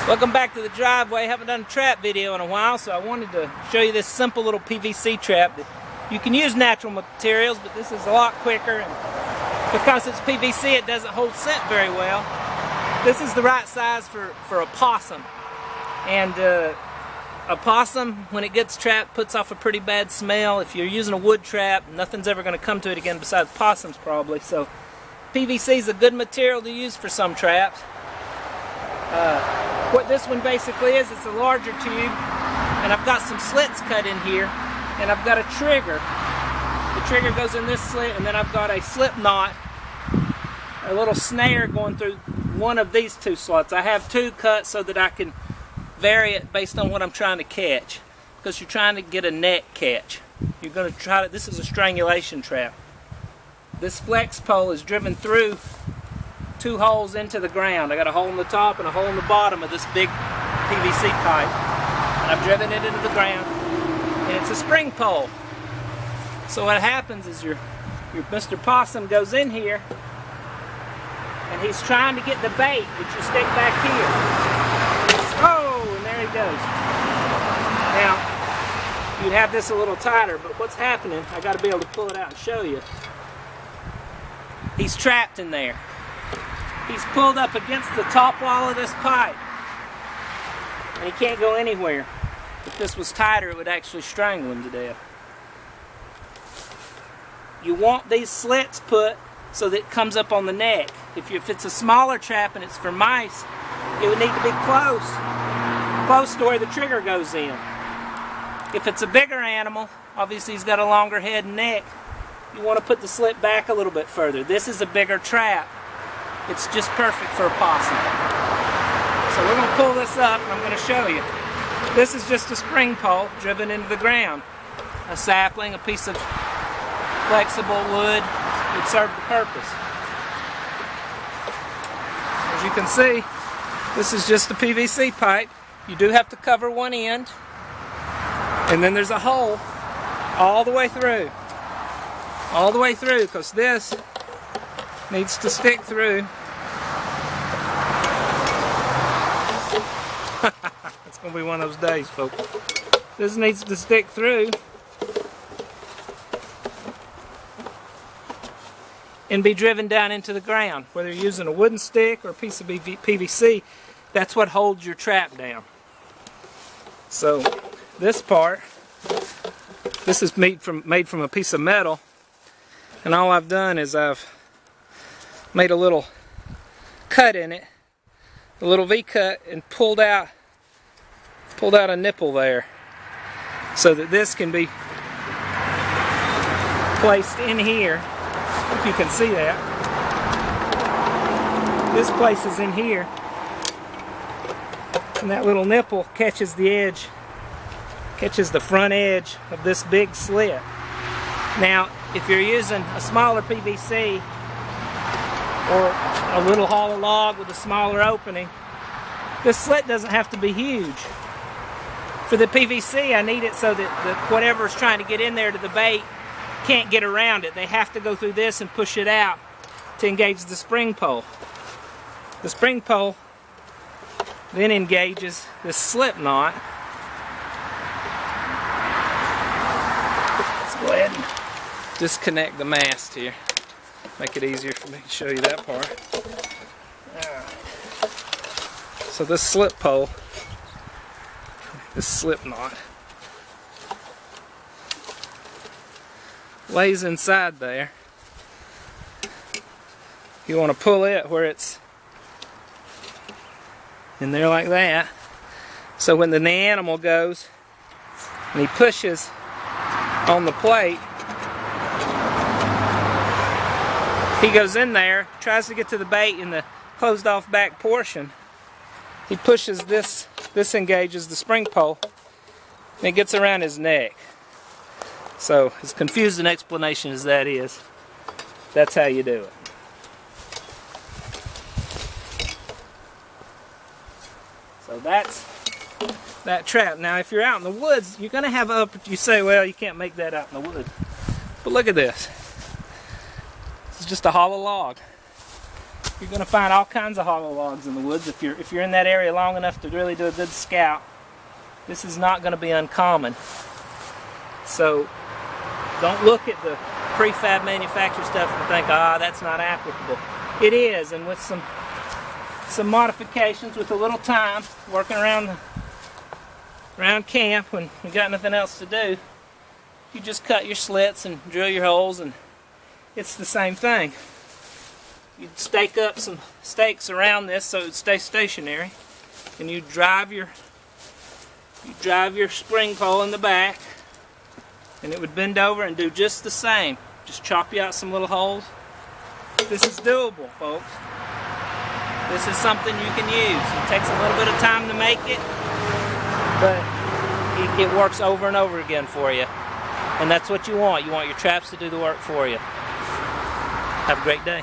Welcome back to the driveway. Haven't done a trap video in a while, so I wanted to show you this simple little PVC trap. You can use natural materials, but this is a lot quicker, and because it's PVC it doesn't hold scent very well. This is the right size for a possum, and a possum, when it gets trapped, puts off a pretty bad smell. If you're using a wood trap, nothing's ever going to come to it again besides possums probably. So PVC is a good material to use for some traps. What this one basically is, it's a larger tube, and I've got some slits cut in here, and I've got a trigger. The trigger goes in this slit, and then I've got a slip knot, a little snare going through one of these two slots. I have two cut so that I can vary it based on what I'm trying to catch, because you're trying to get a neck catch. You're going to try to, this is a strangulation trap. This flex pole is driven through two holes into the ground. I got a hole in the top and a hole in the bottom of this big PVC pipe, and I've driven it into the ground, and it's a spring pole. So what happens is your Mr. Possum goes in here, and he's trying to get the bait, which you stick back here. Oh, and there he goes. Now, you'd have this a little tighter, but what's happening, I got to be able to pull it out and show you. He's trapped in there. He's pulled up against the top wall of this pipe, and he can't go anywhere. If this was tighter, it would actually strangle him to death. You want these slits put so that it comes up on the neck. If it's a smaller trap and it's for mice, it would need to be close to where the trigger goes in. If it's a bigger animal, obviously he's got a longer head and neck, you want to put the slit back a little bit further. This is a bigger trap. It's just perfect for a possum. So we're going to pull this up and I'm going to show you. This is just a spring pole driven into the ground. A sapling, a piece of flexible wood would serve the purpose. As you can see, this is just a PVC pipe. You do have to cover one end, and then there's a hole all the way through. All the way through, because this needs to stick through. It's going to be one of those days, folks. This needs to stick through and be driven down into the ground. Whether you're using a wooden stick or a piece of PVC, that's what holds your trap down. So this part, this is made from a piece of metal, and all I've done is I've made a little cut in it, a little V-cut, and pulled out a nipple there so that this can be placed in here. If you can see that. This places in here, and that little nipple catches the edge, catches the front edge of this big slit. Now, if you're using a smaller PVC or a little hollow log with a smaller opening, this slit doesn't have to be huge. For the PVC, I need it so that whatever's trying to get in there to the bait can't get around it. They have to go through this and push it out to engage the spring pole. The spring pole then engages this slip knot. Let's go ahead and disconnect the mast here. Make it easier for me to show you that part. So this slip pole, this slip knot, lays inside there. You want to pull it where it's in there like that, so when the animal goes and he pushes on the plate, he goes in there, tries to get to the bait in the closed off back portion. He pushes this engages the spring pole, and it gets around his neck. So, as confused an explanation as that is, that's how you do it. So that's that trap. Now, if you're out in the woods, you're going to have you say, well, you can't make that out in the woods. But look at this. This is just a hollow log. You're going to find all kinds of hollow logs in the woods if you're in that area long enough to really do a good scout. This is not going to be uncommon. So don't look at the prefab manufactured stuff and think, that's not applicable. It is, and with some modifications, with a little time, working around camp when you got nothing else to do, you just cut your slits and drill your holes, and it's the same thing. You stake up some stakes around this so it stays stationary, and you drive your spring pole in the back, and it would bend over and do just the same. Just chop you out some little holes. This is doable, folks. This is something you can use. It takes a little bit of time to make it, but it works over and over again for you. And that's what you want. You want your traps to do the work for you. Have a great day.